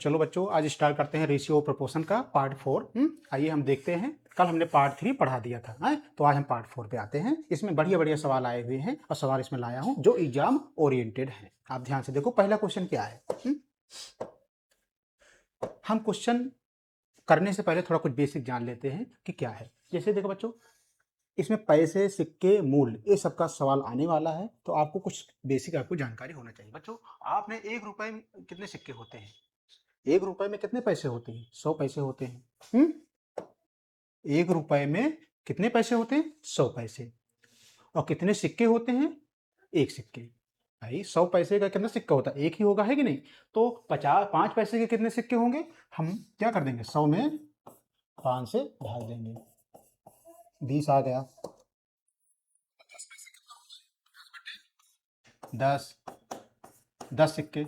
चलो बच्चों, आज स्टार्ट करते हैं रेशियो प्रोपोर्शन का पार्ट 4। आइए हम देखते हैं। कल हमने पार्ट 3 पढ़ा दिया था, है? तो आज हम पार्ट 4 पे आते हैं। इसमें बढ़िया बढ़िया सवाल आए हुए हैं और सवाल इसमें लाया हूं जो एग्जाम ओरिएंटेड है। आप ध्यान से देखो, पहला क्वेश्चन क्या है। हम क्वेश्चन करने से पहले थोड़ा कुछ बेसिक जान लेते हैं कि क्या है। जैसे देखो बच्चों, इसमें पैसे, सिक्के, मूल्य, ये सबका सवाल आने वाला है, तो आपको कुछ बेसिक आपको जानकारी होना चाहिए। बच्चों, आपने 1 रुपए में कितने सिक्के होते हैं? 1 रुपए में कितने पैसे होते हैं? 100 पैसे होते हैं। 1 रुपए में कितने पैसे होते हैं? 100 पैसे। और कितने सिक्के होते हैं? 1 सिक्के। भाई 100 पैसे का कितना सिक्का होता है? एक ही होगा, है कि नहीं? तो 5 पैसे के कितने सिक्के होंगे? हम क्या कर देंगे, 100 में 5 से भाग देंगे, 20 आ गया। 10 सिक्के।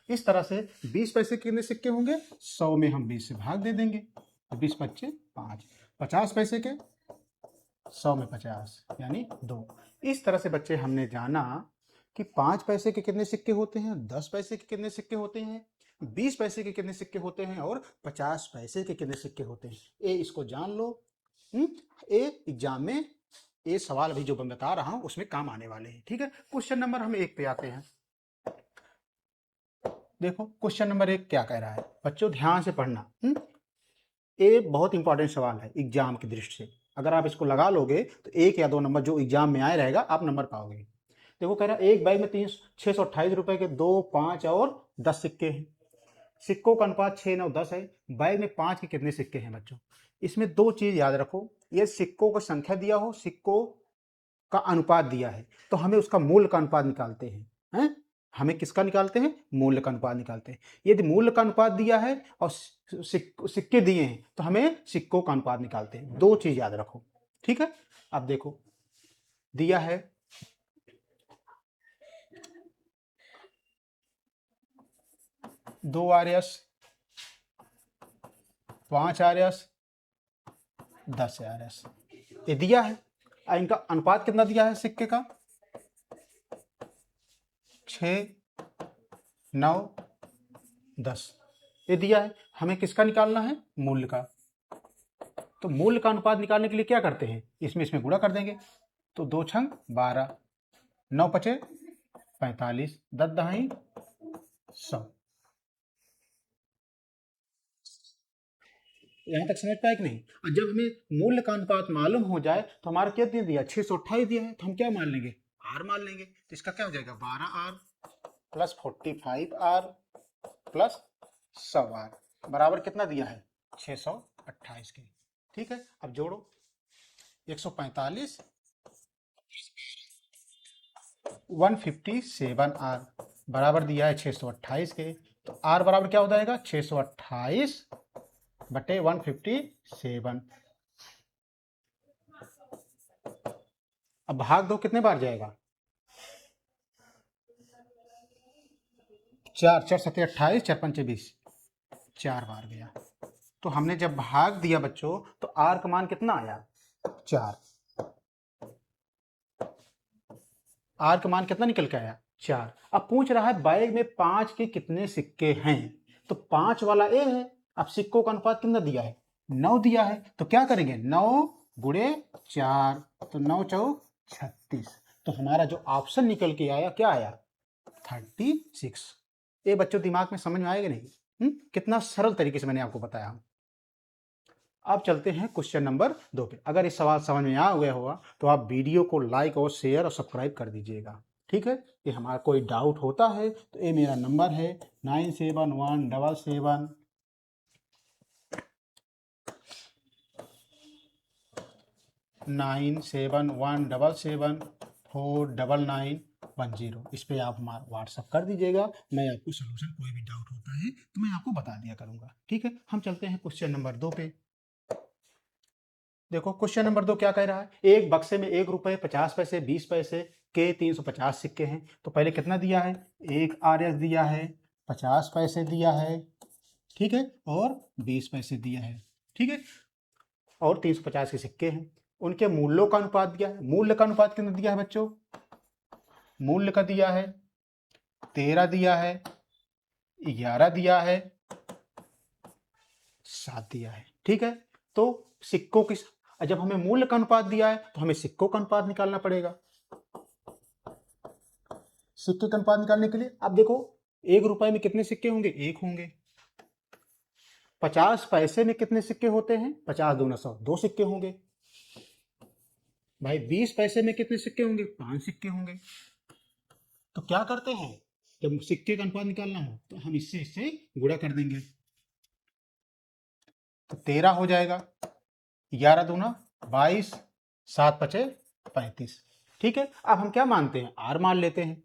इस तरह से 20 पैसे के कितने सिक्के होंगे? 100 में हम 20 से भाग दे देंगे, तो 20 पच्चे 5। 50 पैसे के 100 में 50 यानी 2। इस तरह से बच्चे हमने जाना कि 5 पैसे के कितने सिक्के होते हैं, 10 पैसे के कितने सिक्के होते हैं, 20 पैसे के कितने सिक्के होते हैं और 50 पैसे के कितने सिक्के होते हैं। ये इसको जान लो। ये एग्जाम में ये सवाल अभी जो मैं बता रहा हूं उसमें काम आने वाले हैं। ठीक है, क्वेश्चन नंबर हम 1 पे आते हैं। देखो क्वेश्चन नंबर 1 क्या कह रहा है। बच्चों ध्यान से पढ़ना। ये बहुत इंपॉर्टेंट सवाल है एग्जाम की दृष्टि से। अगर आप इसको लगा लोगे तो 1 या 2 नंबर जो एग्जाम में आए रहेगा, आप नंबर पाओगे। देखो कह रहा है एक बैग में 628 रुपए के 2, 5 और 10 सिक्के हैं। सिक्कों का अनुपात 6, 9, 10 है। बैग में 5 के कितने सिक्के हैं? बच्चों इसमें 2 चीज याद रखो। ये सिक्कों का संख्या दिया हो, सिक्कों का अनुपात दिया है, तो हमें उसका मूल्य का अनुपात निकालते हैं। हमें किसका निकालते हैं? मूल्य का अनुपात निकालते हैं। यदि मूल्य का अनुपात दिया है और सिक्के दिए हैं तो हमें सिक्कों का अनुपात निकालते हैं। 2 चीज याद रखो, ठीक है। अब देखो दिया है 2 आरएस, 5 आरएस, 10 आरएस, ये दिया है। इनका अनुपात कितना दिया है सिक्के का? 6, 9, 10 ये दिया है। हमें किसका निकालना है? मूल्य का। तो मूल्य का अनुपात निकालने के लिए क्या करते हैं? इसमें गुणा कर देंगे। तो 2 छंग 12, 9 पचे 45, 10 दहाई 100। यहां तक समझ पाए कि नहीं? और जब हमें मूल्य का अनुपात मालूम हो जाए तो हमारा क्या दे दिया? 628 दिया है, तो हम क्या मान लेंगे? आर मान लेंगे। तो इसका क्या हो जाएगा? 12R plus 45R plus 100R बराबर कितना दिया है? 628 के। ठीक है, अब जोड़ो 145 157R बराबर दिया है 628 के। तो R बराबर क्या हो जाएगा? 628 बटे 157। अब भाग दो, कितने बार जाएगा? 4 4 7 28, 4 5 20, 4 बार गया। तो हमने जब भाग दिया बच्चों तो R का मान कितना आया? 4। R का मान कितना निकल के आया? 4। अब पूछ रहा है बैग में 5 के कितने सिक्के हैं, तो 5 वाला ए है। अब सिक्कों का अनुपात कितना दिया है? 9 दिया है। तो क्या करेंगे? 9 गुणे 4, तो 9 चौक 36। तो हमारा जो ऑप्शन निकल के आया क्या आया? 36। ये बच्चों दिमाग में समझ में आएगा नहीं? कितना सरल तरीके से मैंने आपको बताया। अब चलते हैं क्वेश्चन नंबर 2 पे। अगर इस सवाल समझ में आ गया होगा तो आप वीडियो को लाइक और शेयर और सब्सक्राइब कर दीजिएगा। ठीक है, ये हमारा कोई डाउट होता है तो ये मेरा नंबर है 971777 9717749910। इस पे आप हमारा व्हाट्सअप कर दीजिएगा। मैं आपको सोल्यूशन, कोई भी डाउट होता है तो मैं आपको बता दिया करूंगा। ठीक है, हम चलते हैं क्वेश्चन नंबर 2 पे। देखो क्वेश्चन नंबर 2 क्या कह रहा है। एक बक्से में 1 रुपए, 50 पैसे, 20 पैसे के 350 सिक्के हैं। तो पहले कितना दिया है? 1 आरएस दिया है, 50 पैसे दिया है, ठीक है, और 20 पैसे दिया है, ठीक है, और 350 के सिक्के हैं। उनके मूल्यों का अनुपात दिया है। मूल्य का अनुपात कितना दिया है बच्चों? मूल्य का दिया है 13 दिया है, 11 दिया है 7 दिया है। ठीक है, तो सिक्कों की, जब हमें मूल्य का अनुपात दिया है तो हमें सिक्कों का अनुपात निकालना पड़ेगा। सिक्के का अनुपात निकालने के लिए आप देखो, 1 रुपए में कितने सिक्के होंगे? 1 होंगे। 50 पैसे में कितने सिक्के होते हैं? 50 दूना 100, 2 सिक्के होंगे। भाई 20 पैसे में कितने सिक्के होंगे? 5 सिक्के होंगे। तो क्या करते हैं, जब सिक्के का अनुपात निकालना हो तो हम इससे इससे गुणा कर देंगे, तो 13 हो जाएगा। 11 दूना 22, 7 पचे 35। ठीक है, अब हम क्या मानते हैं? आर मान लेते हैं।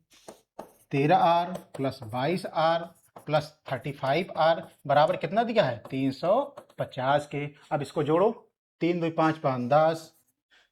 13R plus 22R plus 35R बराबर कितना दिया है? 350 के। अब इसको जोड़ो, 3 2 5 5 10,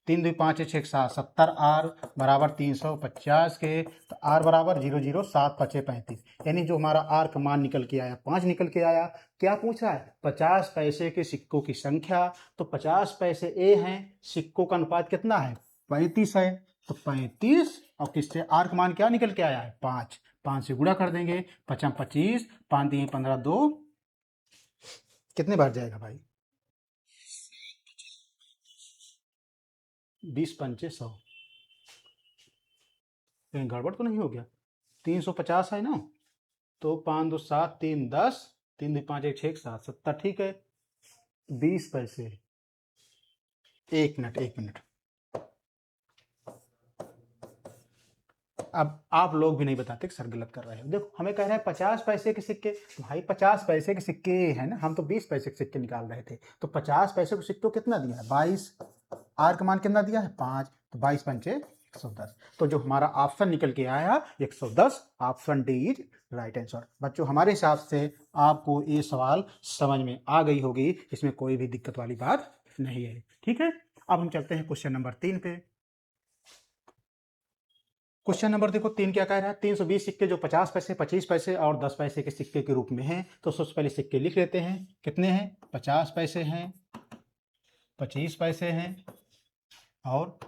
3 2 5 6 7 70R बराबर 350 के। तो R बराबर 0 0 7 5 35, यानी जो हमारा R का मान निकल के आया 5 निकल के आया। क्या पूछ रहा है? 50 पैसे के सिक्कों की संख्या। तो 50 पैसे ए हैं, सिक्कों का अनुपात कितना है? 35 है। तो 35 और किससे R का मान क्या निकल के आया है? 5। 5 से गुणा कर देंगे, 5 25, 5 दिए 15, 2 कितने बार जाएगा भाई? 20 पंचे 100। कहीं गड़बड़ तो नहीं हो गया? 350 है ना, तो 5 2 7 3 10, 3 2 5 1 6 7 70। ठीक है, 20 पैसे। 1 मिनट 1 मिनट, अब आप लोग भी नहीं बताते कि सर गलत कर रहे हो। देखो हमें कह रहे हैं 50 पैसे के सिक्के। भाई 50 पैसे के सिक्के है ना, हम तो 20 पैसे के सिक्के निकाल रहे थे। तो 50 पैसे को सिक्के कितना दिया है? 22। आर का मान कितना दिया है? 5। तो 22 पंचे 110। तो जो हमारा ऑप्शन निकल के आया 110, option D is right answer. बच्चों हमारे हिसाब से आपको ये सवाल समझ में आ गई होगी, इसमें कोई भी दिक्कत वाली बात नहीं है। ठीक है, अब हम चलते हैं क्वेश्चन नंबर 3 पे। क्वेश्चन नंबर देखो 3 क्या कह रहा है? 320 सिक्के जो 50 पैसे, 25 पैसे और 10 पैसे के सिक्के के रूप में हैं। तो सबसे पहले सिक्के लिख लेते हैं। कितने हैं? 50 पैसे हैं, 25 पैसे हैं और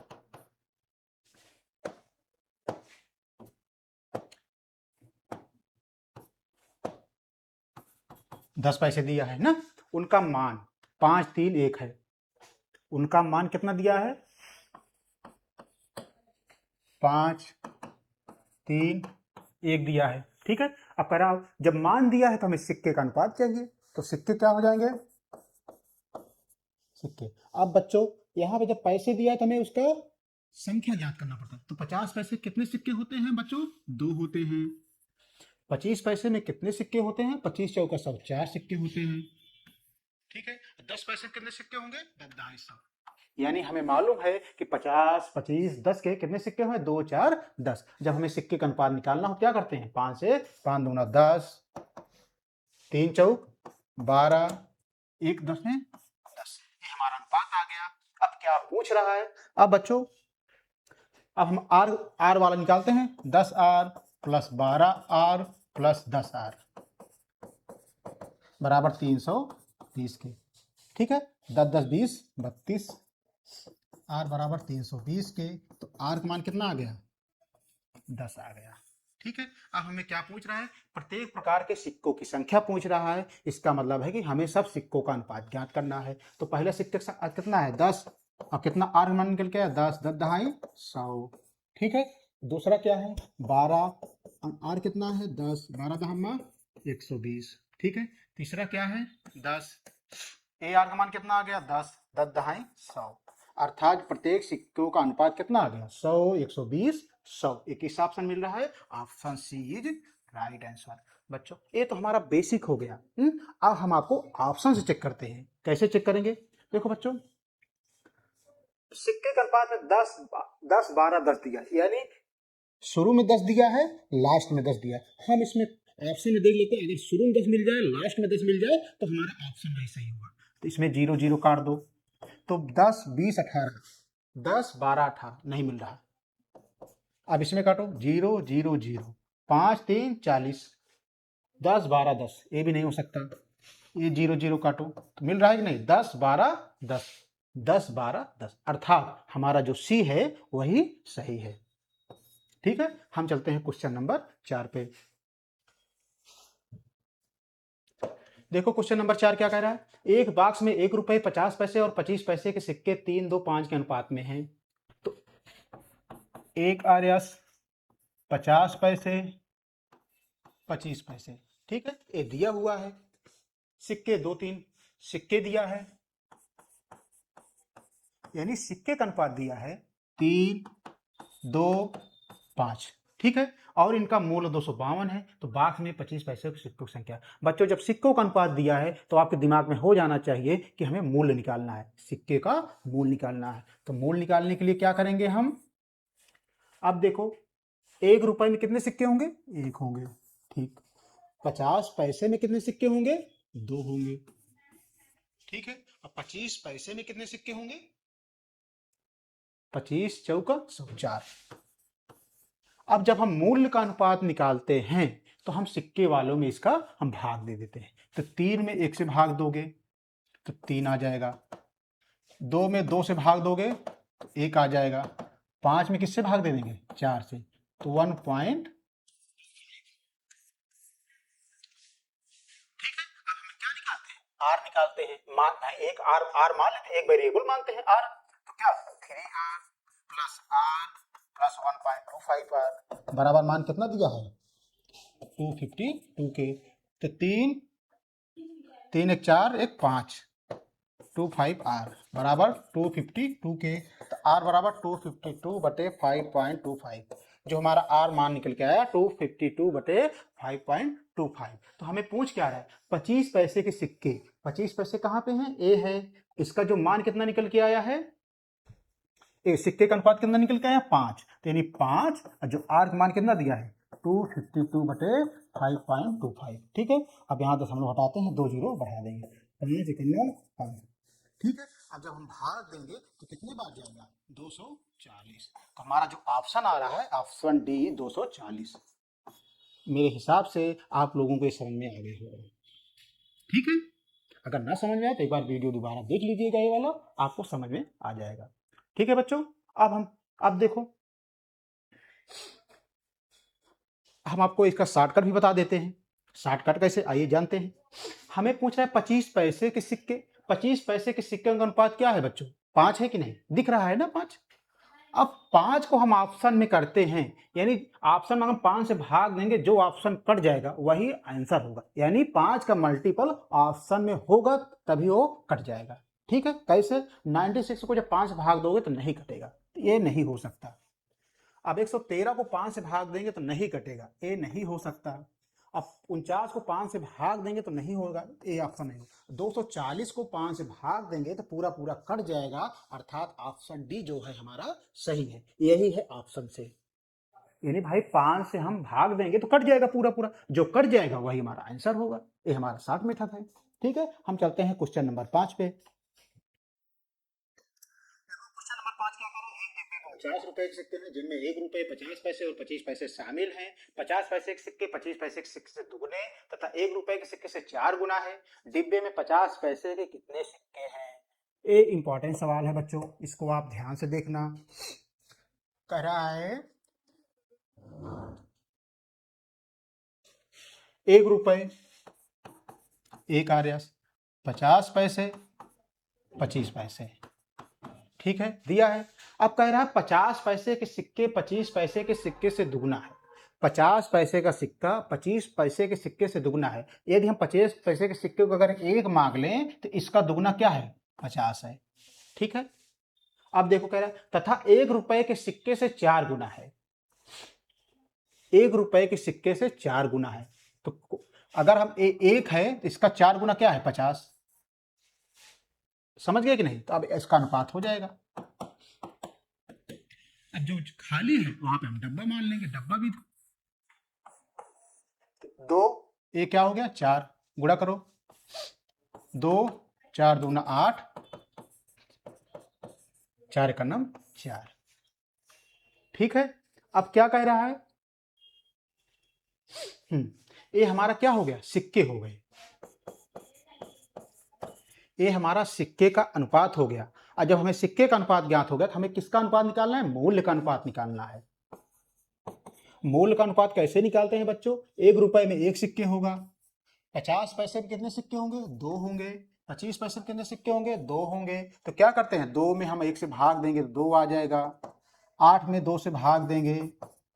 10 पैसे दिया है ना। उनका मान 5 3 1 है। उनका मान कितना दिया है? 5 3 1 दिया है। ठीक है, अब कह रहा जब मान दिया है तो हमें सिक्के का अनुपात चाहिए। तो सिक्के क्या हो जाएंगे? सिक्के। अब बच्चों यहाँ पे जब पैसे दिया है तो हमें उसका संख्या ज्ञात करना पड़ता है। तो 50 पैसे कितने सिक्के होते हैं बच्चों? 2 होते हैं। 25 पैसे में कितने सिक्के होते हैं? 25 चौका 100, 4 सिक्के होते हैं। ठीक है, 10 पैसे कितने सिक्के होंगे? 250। यानी हमें मालूम है कि 50 25 10 के कितने सिक्के हैं? 2 4 10। जब हमें सिक्के का अनुपात निकालना हो क्या करते हैं? 5 से 5 दूना 10, 3 चौक 12, 1 10 में 10। ये हमारा अनुपात आ गया। अब क्या पूछ रहा है? अब बच्चों अब हम आर वाला निकालते हैं। 10R plus 12R plus 10R बराबर 320 के। ठीक है, 10 10 20 32, आर बराबर 320 के। तो आर का मान कितना आ गया? 10 आ गया। ठीक है, अब हमें क्या पूछ रहा है? प्रत्येक प्रकार के सिक्कों की संख्या पूछ रहा है। इसका मतलब है कि हमें सब सिक्कों का अनुपात ज्ञात करना है। तो पहले सिक्के का कितना है? 10। और कितना आर मान निकल के आया? 10 10 दहाई 100। ठीक है, दूसरा क्या है? 12। आर कितना है? 10। 12 दहमा 120। ठीक है, तीसरा क्या है? 10। ए आर का मान कितना आ गया? 10 10 दहाई 100। अर्थात प्रत्येक सिक्कों का अनुपात कितना आ गया? 100 120 100। एक किस ऑप्शन मिल रहा है? Option C is right answer. बच्चों ये तो हमारा बेसिक हो गया। अब हम आपको ऑप्शन से चेक करते हैं। कैसे चेक करेंगे? देखो बच्चों, सिक्के का अनुपात में 10 10 12 10 दिया, यानी शुरू में 10 दिया है, लास्ट में 10 दिया है। हम इसमें ऑप्शन में देख लेते हैं, अगर शुरू में 10 मिल जाए, लास्ट में 10 मिल जाए तो हमारा ऑप्शन वही सही होगा। तो इसमें 0 0 काट दो। तो 10 20 18, 10 12 18 नहीं मिल रहा। अब इसमें काटो, 0 0 0, 5 3 40, 10 12 10, ये भी नहीं हो सकता। ये 0 0 काटो तो मिल रहा है कि नहीं? 10 12 10, 10 12 10, अर्थात हमारा जो सी है वही सही है। ठीक है, हम चलते हैं क्वेश्चन नंबर 4 पे। देखो क्वेश्चन नंबर 4 क्या कह रहा है, एक बॉक्स में 1 रुपए 50 पैसे और 25 पैसे के सिक्के 3, 2, 5 के अनुपात में हैं। तो 1 आरएस 50 पैसे 25 पैसे, ठीक है, ये दिया हुआ है। सिक्के 2, 3 सिक्के दिया है, यानी सिक्के का अनुपात दिया है 3, 2, 5, ठीक है, और इनका मूल्य 252 है। तो बॉक्स में 25 पैसे के सिक्कों की संख्या। बच्चों जब सिक्कों का अनुपात दिया है तो आपके दिमाग में हो जाना चाहिए कि हमें मूल्य निकालना है, सिक्के का मूल्य निकालना है। तो मूल्य निकालने के लिए क्या करेंगे हम, अब देखो 1 रुपए में कितने सिक्के होंगे, 1 होंगे, ठीक। 50 पैसे में कितने सिक्के होंगे, 2 होंगे, ठीक है। अब 25 पैसे में कितने सिक्के होंगे, 25 चौका 104। अब जब हम मूल्य का अनुपात निकालते हैं तो हम सिक्के वालों में इसका हम भाग दे देते हैं। तो 3 में 1 से भाग दोगे तो 3 आ जाएगा, 2 में 2 से भाग दोगे तो 1 आ जाएगा, 5 में किससे भाग दे देंगे, 4 से, तो 1 पॉइंट। आर निकालते हैं, मान एक आर मान लेते हैं, एक वेरिएबल मानते हैं आर। तो क्या 3R प्लस 1.25 आर बराबर मान कितना दिया है, 252 के। तो 3 3 1 4 1 5 25 आर बराबर 252 के। तो आर बराबर 252 बटे 5.25, जो हमारा आर मान निकल के आया 252 बटे 5.25। तो हमें पूछ क्या रहा है, 25 पैसे के सिक्के, 25 पैसे कहाँ पे हैं, ए है, इसका जो मान कितना निकल के आया है, ए सिक्के का अनुपात कितना निकल के आया, 5, तो यानी 5, और जो आर का मान कितना दिया है 252 बटे 5.25, ठीक है। अब यहाँ दशमलव हटाते हैं, 2 जीरो बढ़ा देंगे, 5 ठीक है। अब जब हम भाग देंगे तो कितने बार जाएगा, 240। तो हमारा जो ऑप्शन आ रहा है ऑप्शन डी 240। मेरे हिसाब से आप लोगों को ये समझ में आ गया होगा, ठीक है। अगर ना समझ में आए तो एक बार वीडियो दोबारा देख लीजिएगा, ये वाला आपको समझ में आ जाएगा, ठीक है बच्चों। अब देखो हम आपको इसका शॉर्टकट भी बता देते हैं। शॉर्टकट कैसे, आइए जानते हैं। हमें पूछ रहा है 25 पैसे के सिक्के, 25 पैसे के सिक्के का अनुपात क्या है बच्चों, 5 है कि नहीं, दिख रहा है ना 5। अब 5 को हम ऑप्शन में करते हैं, यानी ऑप्शन में हम 5 से भाग देंगे, जो ऑप्शन कट जाएगा वही आंसर होगा, यानी 5 का मल्टीपल ऑप्शन में होगा तभी वो कट जाएगा, ठीक है। कैसे, 96 को जब 5 से भाग दोगे तो नहीं कटेगा, ये नहीं हो सकता। अब 113 को 5 से भाग देंगे तो नहीं कटेगा, ये नहीं हो सकता। अब 49 को 5 से भाग देंगे तो नहीं होगा, ये ऑप्शन नहीं होगा। 240 को 5 से भाग देंगे तो पूरा पूरा कट जाएगा, अर्थात ऑप्शन डी जो है हमारा सही है, यही है ऑप्शन से। यानी भाई 5 से हम भाग देंगे तो कट जाएगा पूरा पूरा, जो कट जाएगा वही हमारा आंसर होगा, ये हमारा शॉर्ट मेथड है, ठीक है। हम चलते हैं क्वेश्चन नंबर 5 पे। 50 रुपए के सिक्के हैं जिनमें 1 रुपए 50 पैसे और 25 पैसे शामिल हैं। 50 पैसे के सिक्के 25 पैसे के सिक्के से दुगने तथा 1 रुपए के सिक्के से 4 गुना है। डिब्बे में 50 पैसे के कितने सिक्के हैं। ये इंपॉर्टेंट सवाल है बच्चों, इसको आप ध्यान से देखना। कह रहा है 1 रुपए 1 आरएस 50 पैसे 25 पैसे, ठीक है, दिया है। अब कह रहा है 50 पैसे के सिक्के 25 पैसे के सिक्के से दुगना है। 50 पैसे का सिक्का 25 पैसे के सिक्के से दुगना है। यदि हम 25 पैसे के सिक्के को अगर 1 मांग लें तो इसका दुगना क्या है, 50 है, ठीक है। अब देखो कह रहा है तथा 1 रुपए के सिक्के से 4 गुना है। 1 रुपए के सिक्के से 4 गुना है, तो अगर हम 1 है तो इसका 4 गुना क्या है, 50। समझ गए कि नहीं, तो अब इसका अनुपात हो जाएगा। अब जो खाली है वहां पे हम डब्बा मान लेंगे, डब्बा भी 2, ये क्या हो गया 4, गुणा करो 2 4 दूना 8, 4 का नाम 4, ठीक है। अब क्या कह रहा है, ये हमारा क्या हो गया, सिक्के हो गए, ये हमारा सिक्के का अनुपात हो गया। और जब हमें सिक्के का अनुपात ज्ञात हो गया तो हमें किसका अनुपात निकालना है, मूल्य का अनुपात निकालना है। मूल्य का अनुपात कैसे निकालते हैं बच्चों, 1 रुपए में 1 सिक्के होगा, 50 पैसे के कितने सिक्के होंगे? 2 होंगे। 25 पैसे के कितने सिक्के होंगे? 2 होंगे। तो क्या करते हैं, 2 में हम 1 से भाग देंगे तो 2 आ जाएगा। 8 में 2 से भाग देंगे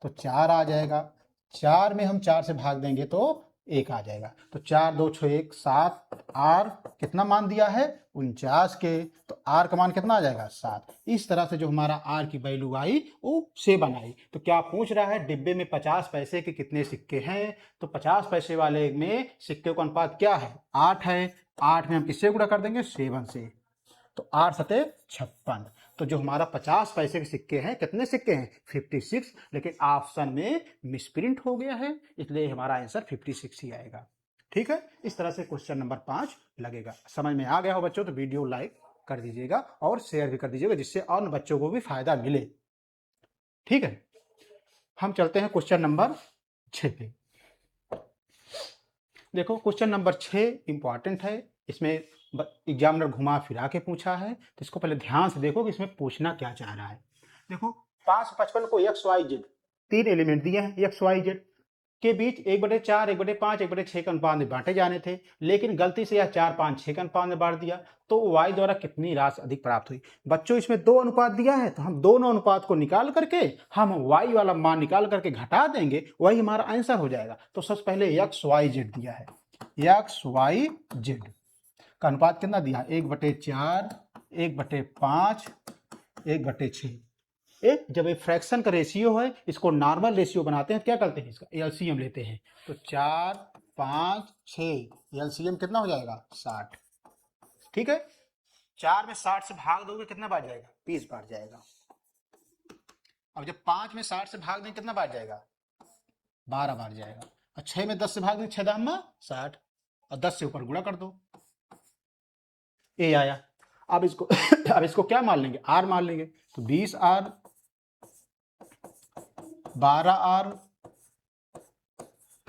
तो 4 आ जाएगा। 4 में हम 4 से भाग देंगे तो 1 आ जाएगा। तो 4 2 6 1 7। आर कितना मान दिया है? 49 के। तो आर का मान कितना आ जाएगा? 7। इस तरह से जो हमारा आर की वैल्यू आई वो 7 आई। तो क्या पूछ रहा है, डिब्बे में 50 पैसे के कितने सिक्के हैं? तो 50 पैसे वाले में सिक्के का अनुपात क्या है? 8 है। 8 में हम किससे गुणा कर देंगे? 7 से। तो 8 सते 56। तो जो हमारा 50 पैसे के सिक्के हैं, कितने सिक्के हैं? 56। लेकिन ऑप्शन में मिसप्रिंट हो गया है, इसलिए हमारा आंसर 56 ही आएगा। ठीक है, इस तरह से क्वेश्चन नंबर 5 लगेगा। समझ में आ गया हो बच्चों तो वीडियो लाइक कर दीजिएगा और शेयर भी कर दीजिएगा, जिससे अन्य बच्चों को भी फायदा मिले। ठीक है, हम चलते हैं क्वेश्चन नंबर 6 पे। देखो क्वेश्चन नंबर 6 इंपॉर्टेंट है। इसमें एग्जामिनर घुमा फिरा के पूछा है, तो इसको पहले ध्यान से देखो कि इसमें पूछना क्या चाह रहा है। देखो 555 को एक्स वाई जेड 3 एलिमेंट दिए हैं, एक्स वाई जेड के बीच 1/4, 1/5, 1/6 के अनुपात में बांटे जाने थे, लेकिन गलती से यह 4, 5, 6 के अनुपात में बांट दिया, तो y द्वारा कितनी राशि अधिक प्राप्त हुई? बच्चों इसमें 2 अनुपात दिया है, तो हम दोनों अनुपात को निकाल करके हम y वाला मान निकाल करके घटा देंगे, वही हमारा आंसर हो जाएगा। तो सबसे पहले एक्स वाई जेड दिया है, एक्स वाई जेड का अनुपात कितना दिया? 1/4, 1/5, 1/6। एक जब एक फ्रैक्शन का रेशियो है, इसको नॉर्मल रेशियो बनाते हैं, क्या करते हैं? इसका एलसीएम लेते हैं। तो 4, 5, 6 एलसीएम कितना हो जाएगा? 60। ठीक है, 4 में 60 से भाग दोगे कितना बार जाएगा? 20 बार जाएगा। अब जब 5 में 60 से भाग देंगे कितना बार जाएगा? 12 बार जाएगा। और 6 में 10 से भाग देंगे, 6 दाम में 60, और 10 से ऊपर गुणा कर दो, ए आया। अब इसको अब इसको क्या मान लेंगे? आर मान लेंगे। तो 20 आर, 12 आर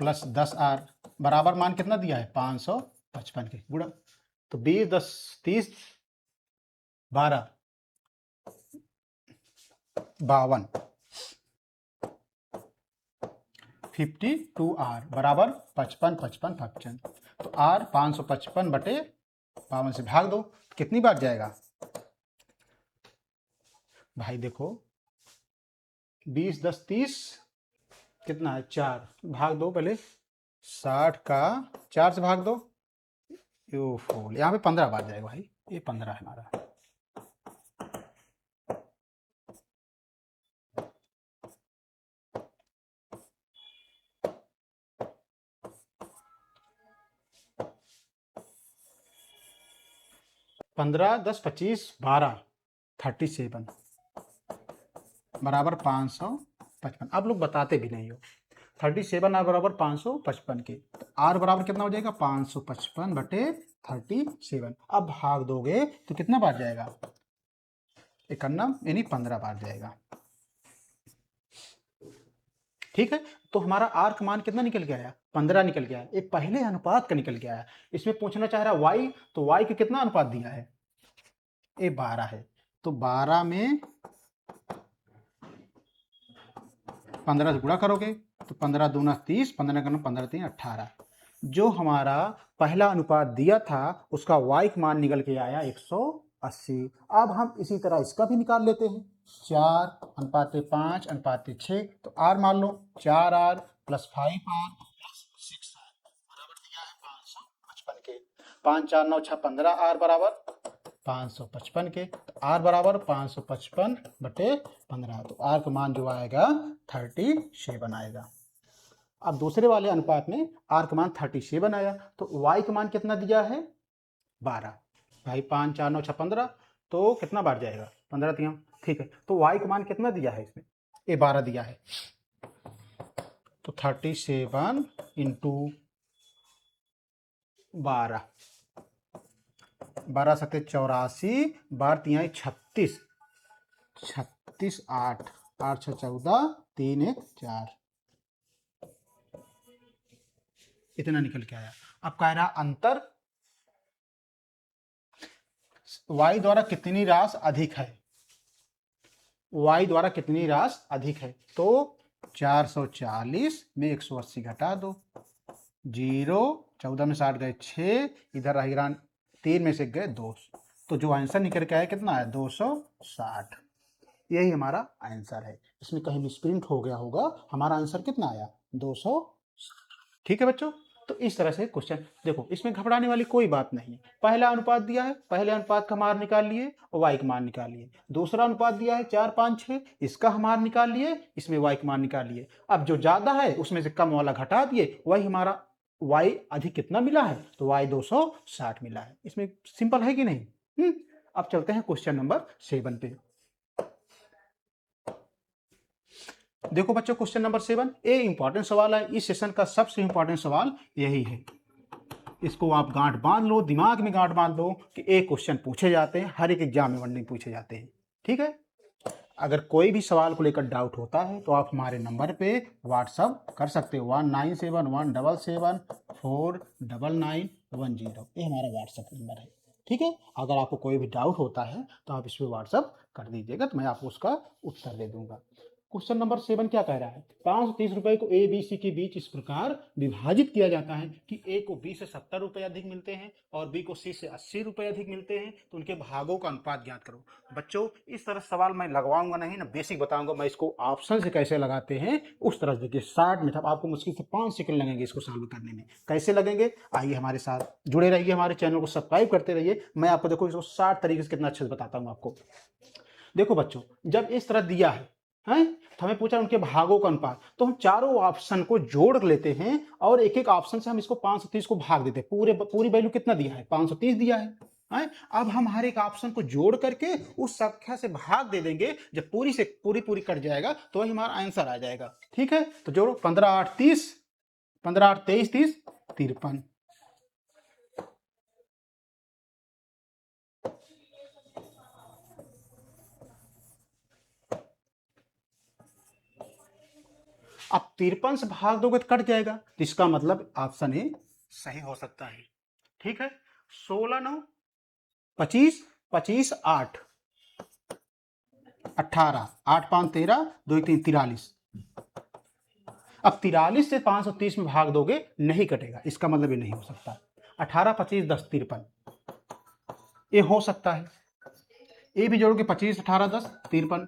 प्लस 10 आर बराबर मान कितना दिया है? 555 के गुणा। तो 20 10 30 12 52 52 आर बराबर 55 55 55। तो आर 555 बटे 52 से भाग दो, कितनी बार जाएगा भाई? देखो 20 10 30 कितना है? 4 भाग दो पहले, 60 का 4 से भाग दो, यहाँ पे 15 बार जाएगा भाई, ये 15 है हमारा। पंद्रह 10 25 12 37 बराबर 555। आप लोग बताते भी नहीं हो। 37 आर बराबर 555 के। तो आर बराबर कितना हो जाएगा? 555 बटे 37। अब भाग दोगे तो कितना बार जाएगा? 51 यानी 15 बार जाएगा। ठीक है, तो हमारा आर का मान कितना निकल के आया? 15 निकल के आया। एक पहले अनुपात का निकल के आया। इसमें पूछना चाह रहा है वाई, तो वाई का कितना अनुपात दिया है? ये 12 है। तो 12 में 15 से गुणा करोगे तो 15 दूना 30, 15 का 15 3 18। जो हमारा पहला अनुपात दिया था उसका y का मान निकल के आया 180। अब हम इसी तरह इसका भी निकाल लेते हैं। 4:5:6, तो r मान लो 4r plus 5r plus 6r बराबर दिया है 555 के। 5 4 9 6 15 r बराबर 555 के। तो आर बराबर 555 बटे 15। तो आर का मान जो आएगा 37 आएगा। अब दूसरे वाले अनुपात में आर का मान 37 आया, तो वाई का मान कितना दिया है? 12। भाई 5 4 9 6 15, तो कितना बार जाएगा? 15 3। ठीक है, तो वाई का मान कितना दिया है इसमें? ये 12 दिया है। तो 37 इंटू 12, 12 सत्ते 84, 12 3 36, 36 8 8 6 14 3 1 4, इतना निकल के आया। अब कह रहा अंतर y द्वारा कितनी राशि अधिक है? y द्वारा कितनी राशि अधिक है? तो 440 में 180 घटा दो, 0, 14 में 60 गए 6, इधर रह 3 में से गए 2। तो जो आंसर निकल के आया कितना है? 260। यही हमारा आंसर है। इसमें कहीं मिसप्रिंट हो गया होगा, हमारा आंसर कितना आया? 200। ठीक है बच्चों, तो इस तरह से क्वेश्चन देखो, इसमें घबराने वाली कोई बात नहीं है। पहला अनुपात दिया है, पहले अनुपात का मान निकाल लिए और वाई का मान निकाल लिए। दूसरा अनुपात दिया है 4, 5, 6, इसका हम मान निकाल लिए, इसमें वाई का मान निकाल लिए। अब जो ज्यादा है उसमें से कम वाला घटा दिए, वही हमारा वाई अधिक कितना मिला है? तो वाई 260 मिला है। इसमें सिंपल है कि नहीं? अब चलते हैं क्वेश्चन नंबर 7 पे। देखो बच्चों, क्वेश्चन नंबर 7 ये इंपॉर्टेंट सवाल है। इस सेशन का सबसे इंपॉर्टेंट सवाल यही है। इसको आप गांठ बांध लो, दिमाग में गांठ बांध लो कि एक क्वेश्चन पूछे जाते हैं, हर एक एग्जाम में वन पूछे जाते हैं। ठीक है, अगर कोई भी सवाल को लेकर डाउट होता है तो आप हमारे नंबर पे व्हाट्सअप कर सकते हो, 197177499910। ये हमारा व्हाट्सअप नंबर है। ठीक है, अगर आपको कोई भी डाउट होता है तो आप इस पर व्हाट्सअप कर दीजिएगा, तो मैं आपको उसका उत्तर दे दूंगा। क्वेश्चन नंबर 7 क्या कह रहा है? 530 रुपए को ए बी सी के बीच इस प्रकार विभाजित किया जाता है कि ए को बी से 70 रुपए अधिक मिलते हैं और बी को सी से 80 रुपए अधिक मिलते हैं, तो उनके भागों का अनुपात ज्ञात करो। बच्चों, इस तरह सवाल मैं लगवाऊंगा नहीं ना, बेसिक बताऊंगा मैं इसको ऑप्शन से कैसे लगाते हैं उस तरह से। देखिए 60 में था, आपको मुश्किल से 5 सेकंड लगेंगे इसको सॉल्व करने में। कैसे लगेंगे? आइए हमारे साथ जुड़े रहिए, हमारे चैनल को सब्सक्राइब करते रहिए। मैं आपको देखो इसको 60 तरीके से कितना अच्छे से बताता हूँ आपको। देखो बच्चों, जब इस तरह दिया है हैं, तो हमें पूछा उनके भागों का अनुपात, तो हम चारों ऑप्शन को जोड़ लेते हैं और एक एक ऑप्शन से हम इसको 530 को भाग देते हैं। पूरी वैल्यू कितना दिया है? 530 दिया है। अब हम हर एक ऑप्शन को जोड़ करके उस संख्या से भाग दे देंगे। जब पूरी से पूरी कट जाएगा तो वही हमारा आंसर आ जाएगा। ठीक है, तो जोड़ो 15 8 30, 15 8 23 30, 53। अब 53 से भाग दोगे तो कट जाएगा, तो इसका मतलब ऑप्शन ए सही हो सकता है। ठीक है, 16 9 25, 25 8, 18, 8 5 13, 2 3 43। अब 43 से 530 में भाग दोगे नहीं कटेगा, इसका मतलब ये नहीं हो सकता। 18 25 10 53, ये हो सकता है। ये भी जोड़ोगे 25 18 10 53।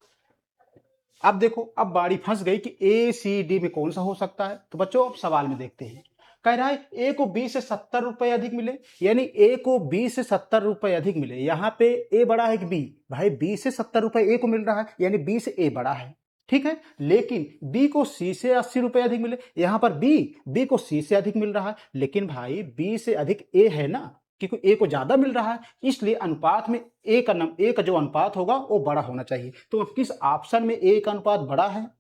अब देखो, अब बाड़ी फंस गई कि ए सी डी में कौन सा हो सकता है। तो बच्चों अब सवाल में देखते हैं। कह रहा है ए को बी से 70 रुपए अधिक मिले, यानी ए को बी से 70 रुपए अधिक मिले। यहां पे ए बड़ा है कि बी? भाई बी से 70 रुपए ए को मिल रहा है, यानी बी से ए बड़ा है। ठीक है, लेकिन बी को सी से 80 रुपए अधिक मिले। यहां पर बी को सी से अधिक मिल रहा है, लेकिन भाई बी से अधिक ए है ना, क्योंकि ए को ज्यादा मिल रहा है, इसलिए अनुपात में ए का जो अनुपात होगा वो बड़ा होना चाहिए। तो अब किस ऑप्शन में ए का अनुपात बड़ा है?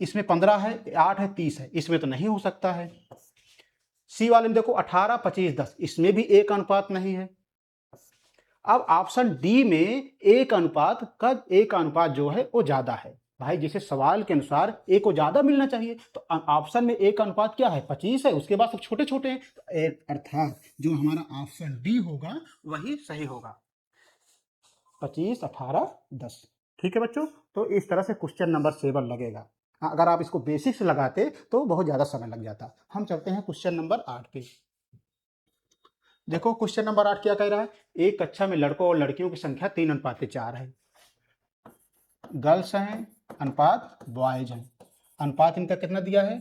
इसमें 15 है, 8 है, 30 है, इसमें तो नहीं हो सकता है। सी वाले में देखो 18 25 10, इसमें भी ए का अनुपात नहीं है। अब ऑप्शन डी में ए का अनुपात जो है वो ज्यादा है। भाई जैसे सवाल के अनुसार ए को ज्यादा मिलना चाहिए, तो ऑप्शन में ए का अनुपात क्या है? 25 है, उसके बाद सब छोटे छोटे हैं, तो अर्थात जो हमारा ऑप्शन डी होगा वही सही होगा। 25 18 10। ठीक है बच्चों, तो इस तरह से क्वेश्चन नंबर 7 लगेगा। अगर आप इसको बेसिक से लगाते तो बहुत ज्यादा समय लग जाता। हम चलते हैं क्वेश्चन नंबर 8 पे। देखो क्वेश्चन नंबर 8 क्या कह रहा है? एक कक्षा में लड़कों और लड़कियों की संख्या 3:4 है। गर्ल्स हैं अनुपात बॉयज हैं। अनुपात इनका कितना दिया है?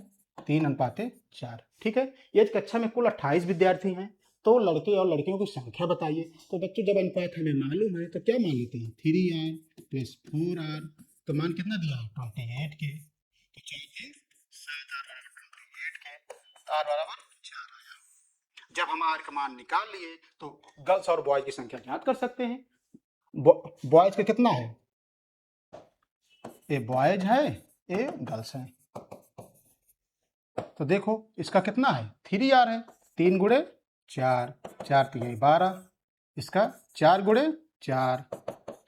3:4। ठीक है, यदि कक्षा में कुल 28 विद्यार्थी हैं तो लड़के और लड़कियों की संख्या बताइए। तो बच्चों जब अनुपात हमें मालूम है तो क्या मान लेते हैं? 3r + 4r, तो मान कितना दिया है? 28 के। तो 28 के, r बराबर 4 आया। जब हम r का मान निकाल लिए तो गर्ल्स और बॉयज की संख्या ज्ञात कर सकते हैं। बॉयज का कितना है? ये बॉयज है, ये गर्ल्स है। तो देखो इसका कितना है? 3r है। 3 गुणे 4, 4 3 12, इसका 4 गुणे 4,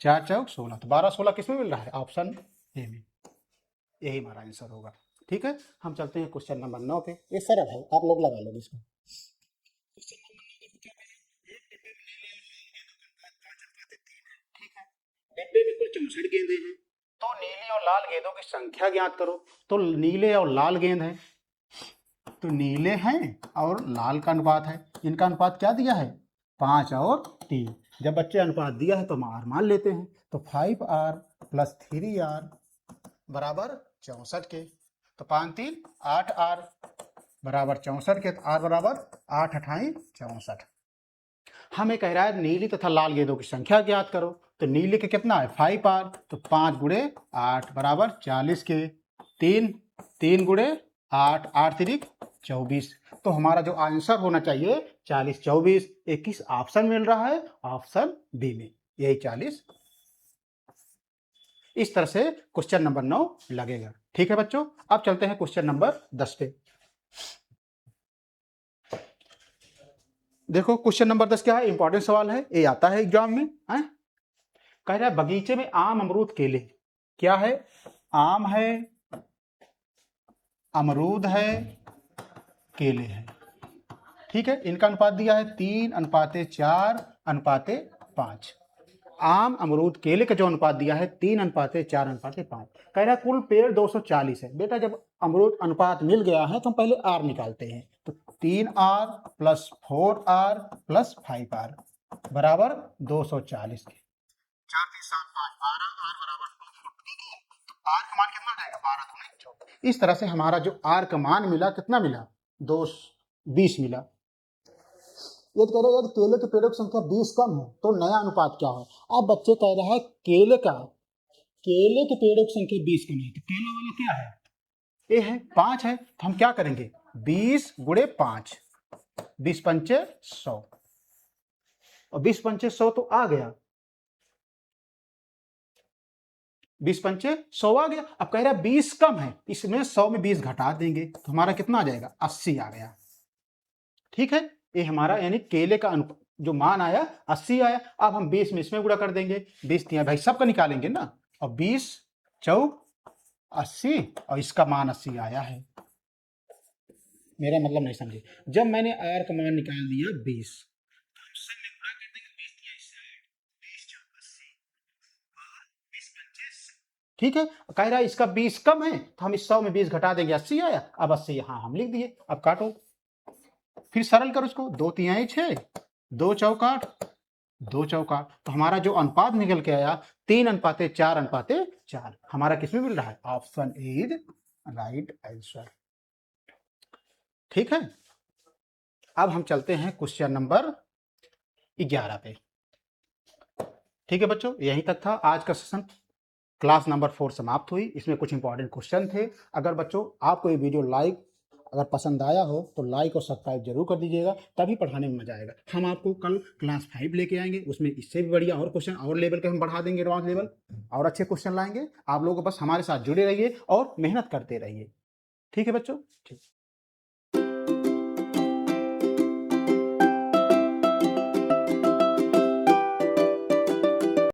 4 चौक 16, तो 12 16 किसमें मिल रहा है? ऑप्शन ए में। यही हमारा आंसर होगा। ठीक है, हम चलते हैं क्वेश्चन नंबर 9 पे। ये सरल है, आप लोग लगा लो इसको। ठीक है, डब्बे में कुल 64 गेंदें हैं, तो नीले और लाल गेंदों की संख्या ज्ञात करो। तो नीले और लाल गेंद है, तो नीले हैं और लाल का अनुपात है, इनका अनुपात क्या दिया है 5 और 3। जब बच्चे अनुपात दिया है तो हम आर मान लेते हैं, तो 5R प्लस 3R बराबर 64 के, तो 5 3 8R बराबर 64 के, तो आर बराबर 8 अठाई 64। हमें कह रहा है नीली तथा लाल गेंदों की संख्या ज्ञात करो, तो नीली के कितना है 5R, तो 5 गुणे 8 बराबर 40 के, 3 3 गुणे 8 8 तिरिक 24। तो हमारा जो आंसर होना चाहिए 40 24, ये किस ऑप्शन मिल रहा है, ऑप्शन बी में, यही 40। इस तरह से क्वेश्चन नंबर 9 लगेगा। ठीक है बच्चों, अब चलते हैं क्वेश्चन नंबर 10 पे। देखो क्वेश्चन नंबर 10 क्या है, इंपॉर्टेंट सवाल है, ये आता है एग्जाम में है? कह रहा है बगीचे में आम अमरूद केले, क्या है, आम है, अमरूद है, केले हैं। ठीक है, इनका अनुपात दिया है 3:4:5। आम अमरूद केले का जो अनुपात दिया है 3:4:5। कह रहा है कुल पेड़ 240 है। बेटा जब अमरूद अनुपात मिल गया है तो हम पहले आर निकालते हैं, तो 3R plus 4R plus 5R बराबर 240 के, 4 3 7 5 12, R बराबर 240, तो R का मान कितना जाएगा 12 दूनी 14। इस तरह से हमारा जो R का मान मिला कितना मिला 220 मिला। ये कह रहे हैं केले के पेड़ों की संख्या 20 कम है तो नया अनुपात क्या है। अब बच्चे कह रहे हैं केले के पेड़ों की संख्या 20 कम है, तो केला वाला क्या है, ये है 5 है, तो हम क्या करेंगे 20 गुणे 5, 20 पंचे 100, और 20 पंचे 100 तो आ गया, 20 पंचे 100 आ गया। अब कह रहा है 20 कम है, इसमें 100 में 20 घटा देंगे तो हमारा कितना आ जाएगा 80 आ गया। ठीक है, ये हमारा यानी केले का जो मान आया 80 आया। अब हम 20 में इसमें गुणा कर देंगे, 20 दिया भाई सबका निकालेंगे ना, और 20 चौक 80, और इसका मान 80 आया है। मेरा मतलब नहीं समझे, जब मैंने आर का मान निकाल दिया 20, ठीक है, कह रहा है इसका 20 कम है तो हम इस 100 में 20 घटा देंगे, 80 आया। अब 80 यहां हम लिख दिए, अब काटो, फिर सरल करो उसको, 2 3 6, 2 चौक 8, 2 चौक 8, तो हमारा जो अनुपात निकल के आया 3:4:4। हमारा किसमें मिल रहा है, option A is right answer. ठीक है, अब हम चलते हैं क्वेश्चन नंबर 11 पे। ठीक है बच्चों, यहीं तक था आज का सेशन। क्लास नंबर 4 समाप्त हुई, इसमें कुछ इंपॉर्टेंट क्वेश्चन थे। अगर बच्चों आपको ये वीडियो अगर पसंद आया हो तो लाइक और सब्सक्राइब जरूर कर दीजिएगा, तभी पढ़ाने में मजा आएगा। हम आपको कल क्लास 5 लेके आएंगे, उसमें इससे भी बढ़िया और क्वेश्चन और लेवल के हम बढ़ा देंगे, एडवांस लेवल, और अच्छे क्वेश्चन लाएंगे। आप लोग बस हमारे साथ जुड़े रहिए और मेहनत करते रहिए। ठीक है बच्चों, ठीक।